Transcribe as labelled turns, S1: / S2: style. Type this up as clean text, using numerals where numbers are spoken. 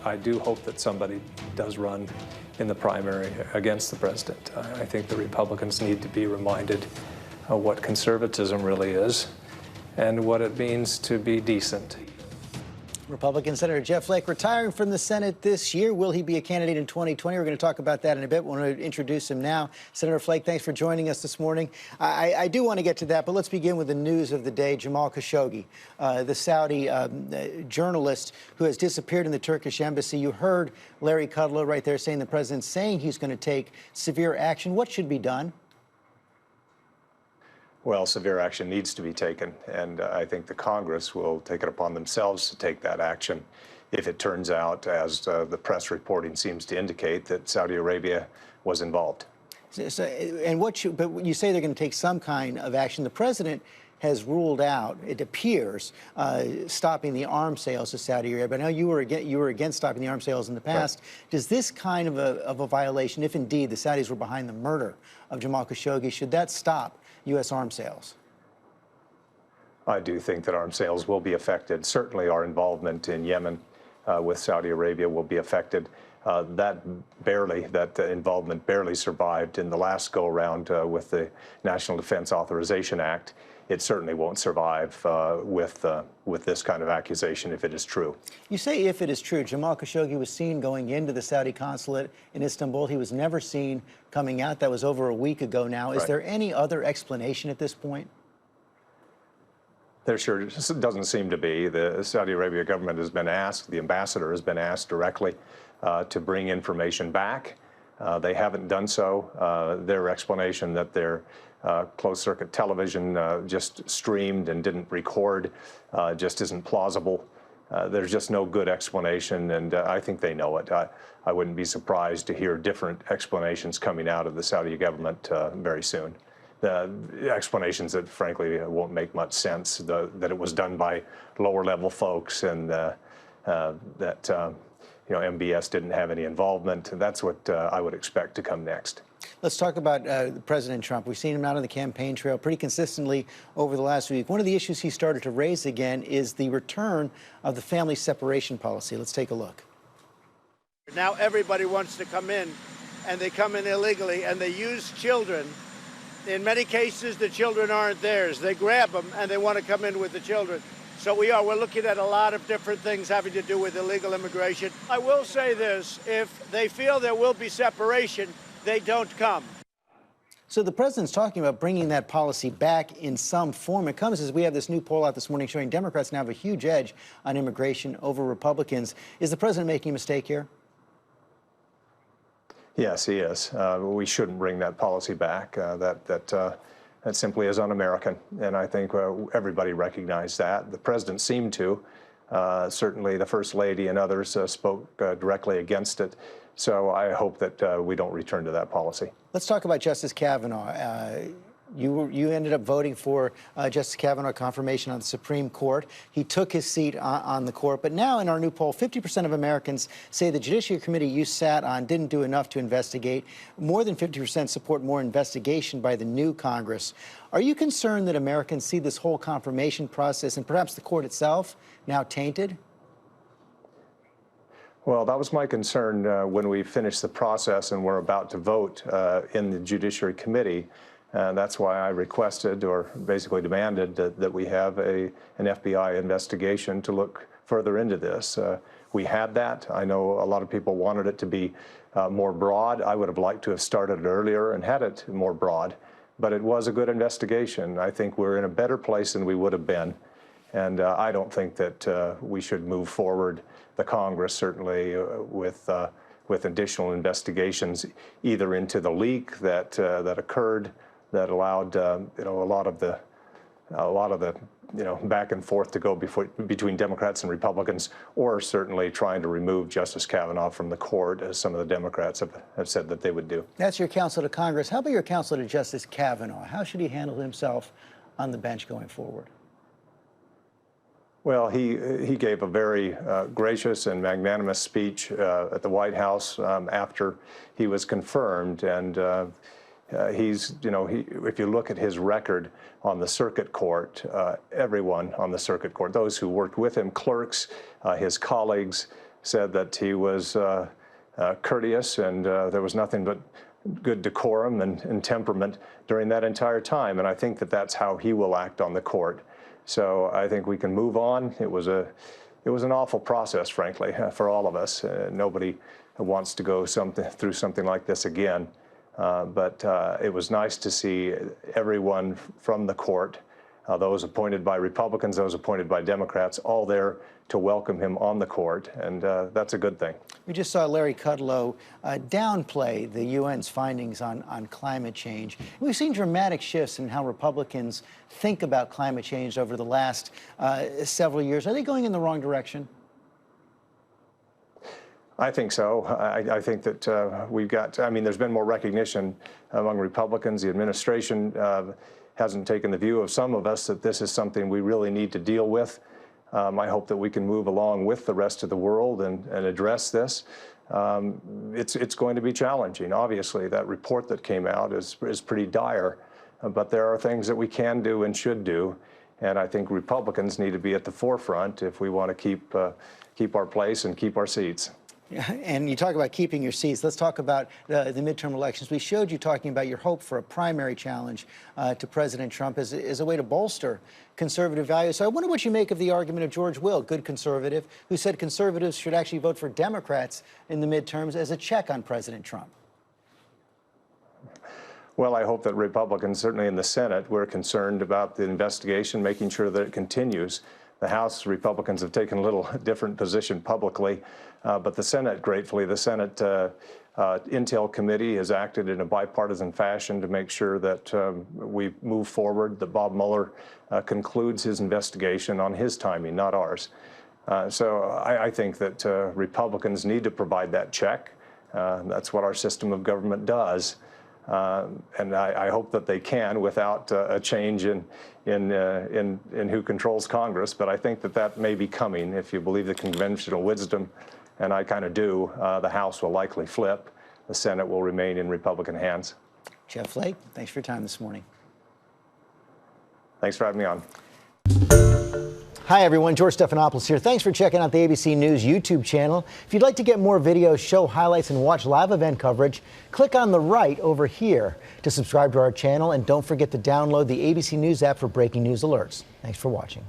S1: I do hope that somebody does run in the primary against the president. I think the Republicans need to be reminded of what conservatism really is and what it means to be decent.
S2: Republican Senator Jeff Flake retiring from the Senate this year. Will he be a candidate in 2020? We're going to talk about that in a bit. We want to introduce him now. Senator Flake, thanks for joining us this morning. I do want to get to that, but let's begin with the news of the day. Jamal Khashoggi, the Saudi journalist who has disappeared in the Turkish embassy. You heard Larry Kudlow right there saying the president's saying he's going to take severe action. What should be done?
S1: Well, severe action needs to be taken, and I think the Congress will take it upon themselves to take that action if it turns out, as the press reporting seems to indicate, that Saudi Arabia was involved.
S2: But you say they're going to take some kind of action. The president has ruled out, it appears, stopping the arms sales to Saudi Arabia. I know you were against stopping the arms sales in the past. Right. Does this kind of a violation, if indeed the Saudis were behind the murder of Jamal Khashoggi, should that stop U.S. arms sales?
S1: I do think that arms sales will be affected. Certainly our involvement in Yemen with Saudi Arabia will be affected. That involvement barely survived in the last go-around with the National Defense Authorization Act. It certainly won't survive with this kind of accusation if it is true.
S2: You say if it is true. Jamal Khashoggi was seen going into the Saudi consulate in Istanbul. He was never seen coming out. That was over a week ago now. Is there any other explanation at this point?
S1: There sure doesn't seem to be. The Saudi Arabia government has been asked, the ambassador has been asked directly to bring information back. They haven't done so. Their explanation that their closed-circuit television just streamed and didn't record just isn't plausible. There's just no good explanation, and I think they know it. I wouldn't be surprised to hear different explanations coming out of the Saudi government very soon. The explanations that, frankly, won't make much sense, that it was done by lower-level folks and that MBS didn't have any involvement. That's what I would expect to come next.
S2: Let's talk about President Trump. We've seen him out on the campaign trail pretty consistently over the last week. One of the issues he started to raise again is the return of the family separation policy. Let's take a look.
S3: Now everybody wants to come in, and they come in illegally, and they use children. In many cases, the children aren't theirs. They grab them, and they want to come in with the children. So we're looking at a lot of different things having to do with illegal immigration. I will say this, if they feel there will be separation, they don't come.
S2: So the president's talking about bringing that policy back in some form. It comes as we have this new poll out this morning showing Democrats now have a huge edge on immigration over Republicans. Is the president making a mistake here?
S1: Yes, he is. We shouldn't bring that policy back. That simply is un-American, and I think everybody recognized that. The president seemed to. Certainly the First Lady and others spoke directly against it. So I hope that we don't return to that policy.
S2: Let's talk about Justice Kavanaugh. You ended up voting for Justice Kavanaugh confirmation on the Supreme Court. He took his seat on the court. But now in our new poll, 50% of Americans say the Judiciary Committee you sat on didn't do enough to investigate. More than 50% support more investigation by the new Congress. Are you concerned that Americans see this whole confirmation process and perhaps the court itself now tainted?
S1: Well, that was my concern when we finished the process and were about to vote in the Judiciary Committee. That's why I requested, or basically demanded, that we have an FBI investigation to look further into this. We had that. I know a lot of people wanted it to be more broad. I would have liked to have started it earlier and had it more broad, but it was a good investigation. I think we're in a better place than we would have been, and I don't think that we should move forward, the Congress certainly, with additional investigations, either into the leak that occurred, that allowed a lot of the back and forth to go between Democrats and Republicans, or certainly trying to remove Justice Kavanaugh from the court, as some of the Democrats have said that they would do.
S2: That's your counsel to Congress. How about your counsel to Justice Kavanaugh? How should he handle himself on the bench going forward?
S1: Well, he gave a very gracious and magnanimous speech at the White House after he was confirmed, and if you look at his record on the circuit court, everyone on the circuit court, those who worked with him, clerks, his colleagues, said that he was courteous and there was nothing but good decorum and temperament during that entire time. And I think that that's how he will act on the court. So I think we can move on. It was an awful process, frankly, for all of us. Nobody wants to go through something like this again. But it was nice to see everyone from the court, those appointed by Republicans, those appointed by Democrats, all there to welcome him on the court, and that's a good thing.
S2: We just saw Larry Kudlow downplay the UN's findings on climate change. We've seen dramatic shifts in how Republicans think about climate change over the last several years. Are they going in the wrong direction?
S1: I think so. I think that we've got, I mean, there's been more recognition among Republicans. The administration hasn't taken the view of some of us that this is something we really need to deal with. I hope that we can move along with the rest of the world and address this. It's going to be challenging. Obviously, that report that came out is pretty dire, but there are things that we can do and should do. And I think Republicans need to be at the forefront if we want to keep our place and keep our seats.
S2: And you talk about keeping your seats. Let's talk about the midterm elections. We showed you talking about your hope for a primary challenge to President Trump as a way to bolster conservative values. So I wonder what you make of the argument of George Will, good conservative, who said conservatives should actually vote for Democrats in the midterms as a check on President Trump.
S1: Well, I hope that Republicans, certainly in the Senate, we're concerned about the investigation, making sure that it continues. The House Republicans have taken a little different position publicly, but the Senate, gratefully, the Senate Intel Committee has acted in a bipartisan fashion to make sure that we move forward, that Bob Mueller concludes his investigation on his timing, not ours. So I think that Republicans need to provide that check. That's what our system of government does. And I hope that they can without a change in who controls Congress. But I think that may be coming. If you believe the conventional wisdom, and I kind of do, the House will likely flip. The Senate will remain in Republican hands.
S2: Jeff Flake, thanks for your time this morning.
S1: Thanks for having me on.
S2: Hi, everyone. George Stephanopoulos here. Thanks for checking out the ABC News YouTube channel. If you'd like to get more videos, show highlights, and watch live event coverage, click on the right over here to subscribe to our channel. And don't forget to download the ABC News app for breaking news alerts. Thanks for watching.